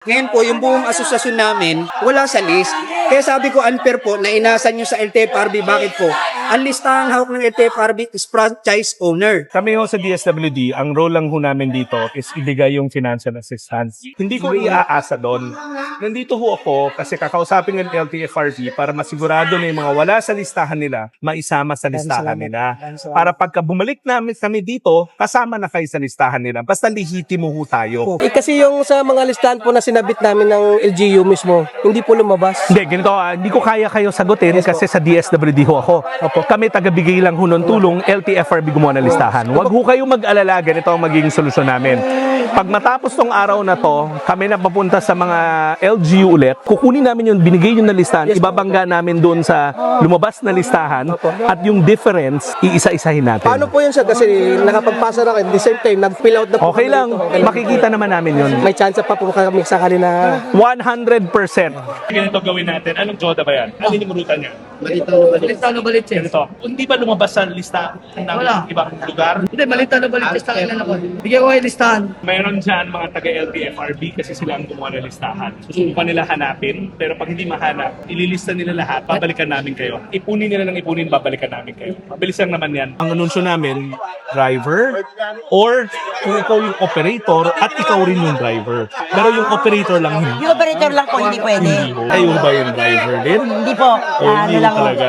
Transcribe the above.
Ngayon po, yung buong asosasyon namin, wala sa list. Kaya sabi ko, unfair po na inasa nyo sa LTFRB. Bakit po? Ang listahang hawak ng LTFRB is franchise owner. Kami ho sa DSWD, ang role lang ho namin dito is ibigay yung financial assistance. Hindi ko iaasa doon. Nandito ho ako kasi kakausapin ng LTFRB para masigurado na yung mga wala sa listahan nila, maisama sa listahan nila. Para pagka bumalik namin kami dito, kasama na kayo sa listahan nila. Basta lihitimo ho tayo. Kasi yung sa mga listahan po na sinabit namin ng LGU mismo, hindi po lumabas. Hindi, ganito, hindi ko kaya kayo sagutin kasi sa DSWD ho ako. Kami tagabigay lang ho ng tulong, LTFRB gumawa ng listahan. Huwag ho kayong mag-alala, ganito ang magiging solusyon namin. Pag matapos tong araw na to, kami na papunta sa mga LGU ulit, kukunin namin yung binigay yung na listahan, ibabangga namin doon sa lumabas na listahan at yung difference, iisa-isahin natin. Paano po yun siya? Kasi nakapagpasa na kayo, at the same time, nag-fill out na po. Okay lang, makikita naman namin yun. May chance pa po kami sakali na 100%. Ganito gawin natin. Anong joda ba yan? Ano inimurutan niya? Malita na balit siya. Ganito. Hindi ba lumabas sa lista ng Wala. ibang lugar? Hindi, malita na balit siya sa kailan ako. Bigyan ko kayo listahan. Mayroon dyan mga taga-LTFRB kasi sila ang gumawa ng listahan. Susubukan nila hanapin, pero pag hindi mahanap, ililista nila lahat, babalikan namin kayo. Ipunin nila ng ipunin, babalikan namin kayo. Mabilis lang naman yan. Ang anunsyo namin, driver, or kung ikaw yung operator at ikaw rin yung driver. Pero yung operator lang hindi. Yung operator lang po, hindi pwede. Kayo ba yung driver din? Hindi po. O hindi Ano lang talaga?